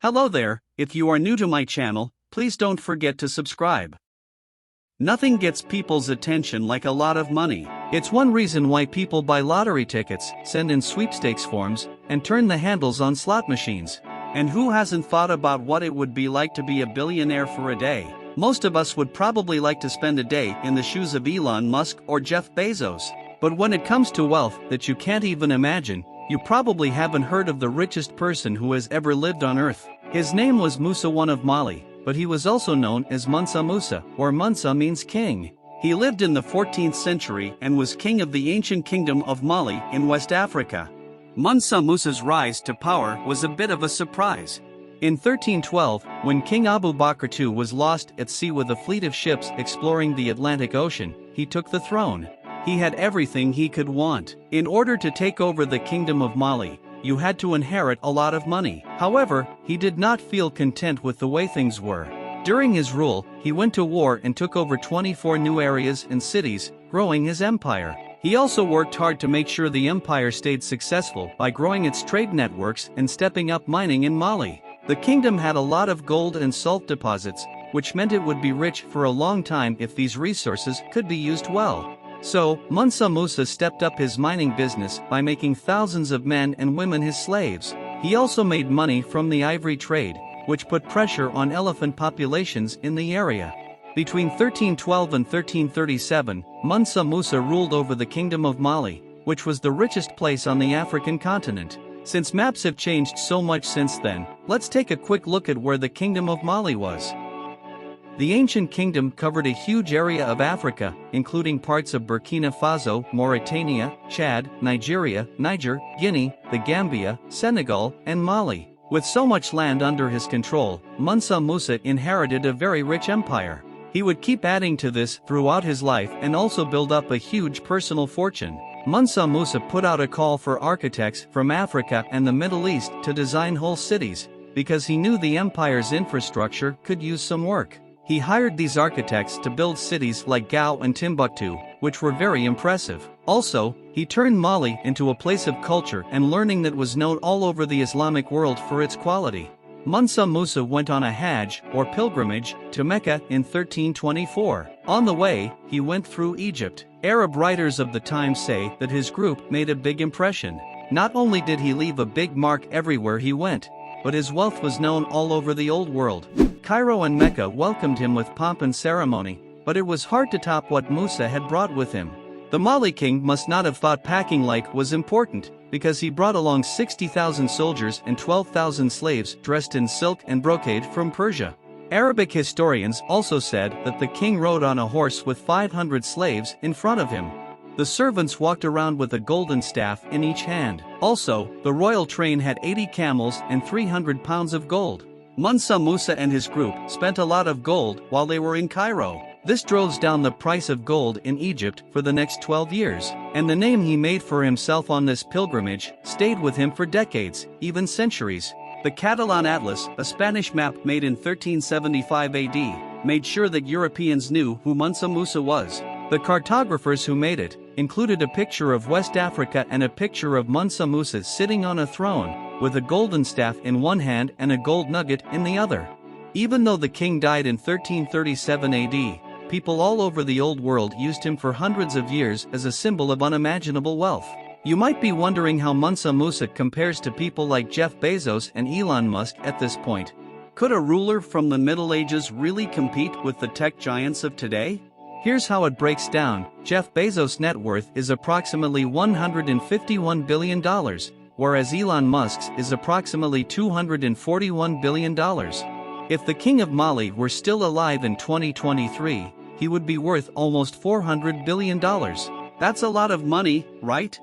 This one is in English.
Hello there, if you are new to my channel, please don't forget to subscribe. Nothing gets people's attention like a lot of money. It's one reason why people buy lottery tickets, send in sweepstakes forms, and turn the handles on slot machines. And who hasn't thought about what it would be like to be a billionaire for a day? Most of us would probably like to spend a day in the shoes of Elon Musk or Jeff Bezos. But when it comes to wealth that you can't even imagine, you probably haven't heard of the richest person who has ever lived on Earth. His name was Musa I of Mali, but he was also known as Mansa Musa, or Mansa means king. He lived in the 14th century and was king of the ancient kingdom of Mali in West Africa. Mansa Musa's rise to power was a bit of a surprise. In 1312, when King Abu Bakr II was lost at sea with a fleet of ships exploring the Atlantic Ocean, he took the throne. He had everything he could want. In order to take over the kingdom of Mali, you had to inherit a lot of money. However, he did not feel content with the way things were. During his rule, he went to war and took over 24 new areas and cities, growing his empire. He also worked hard to make sure the empire stayed successful by growing its trade networks and stepping up mining in Mali. The kingdom had a lot of gold and salt deposits, which meant it would be rich for a long time if these resources could be used well. So, Mansa Musa stepped up his mining business by making thousands of men and women his slaves. He also made money from the ivory trade, which put pressure on elephant populations in the area. Between 1312 and 1337, Mansa Musa ruled over the Kingdom of Mali, which was the richest place on the African continent. Since maps have changed so much since then, let's take a quick look at where the Kingdom of Mali was. The ancient kingdom covered a huge area of Africa, including parts of Burkina Faso, Mauritania, Chad, Nigeria, Niger, Guinea, the Gambia, Senegal, and Mali. With so much land under his control, Mansa Musa inherited a very rich empire. He would keep adding to this throughout his life and also build up a huge personal fortune. Mansa Musa put out a call for architects from Africa and the Middle East to design whole cities, because he knew the empire's infrastructure could use some work. He hired these architects to build cities like Gao and Timbuktu, which were very impressive. Also, he turned Mali into a place of culture and learning that was known all over the Islamic world for its quality. Mansa Musa went on a Hajj, or pilgrimage, to Mecca in 1324. On the way, he went through Egypt. Arab writers of the time say that his group made a big impression. Not only did he leave a big mark everywhere he went, but his wealth was known all over the old world. Cairo and Mecca welcomed him with pomp and ceremony, but it was hard to top what Musa had brought with him. The Mali king must not have thought packing light was important, because he brought along 60,000 soldiers and 12,000 slaves dressed in silk and brocade from Persia. Arabic historians also said that the king rode on a horse with 500 slaves in front of him. The servants walked around with a golden staff in each hand. Also, the royal train had 80 camels and 300 pounds of gold. Mansa Musa and his group spent a lot of gold while they were in Cairo. This drove down the price of gold in Egypt for the next 12 years, and the name he made for himself on this pilgrimage stayed with him for decades, even centuries. The Catalan Atlas, a Spanish map made in 1375 AD, made sure that Europeans knew who Mansa Musa was. The cartographers who made it included a picture of West Africa and a picture of Mansa Musa sitting on a throne, with a golden staff in one hand and a gold nugget in the other. Even though the king died in 1337 AD, people all over the old world used him for hundreds of years as a symbol of unimaginable wealth. You might be wondering how Mansa Musa compares to people like Jeff Bezos and Elon Musk at this point. Could a ruler from the Middle Ages really compete with the tech giants of today? Here's how it breaks down. Jeff Bezos' net worth is approximately $151 billion, whereas Elon Musk's is approximately $241 billion. If the king of Mali were still alive in 2023, he would be worth almost $400 billion. That's a lot of money, right?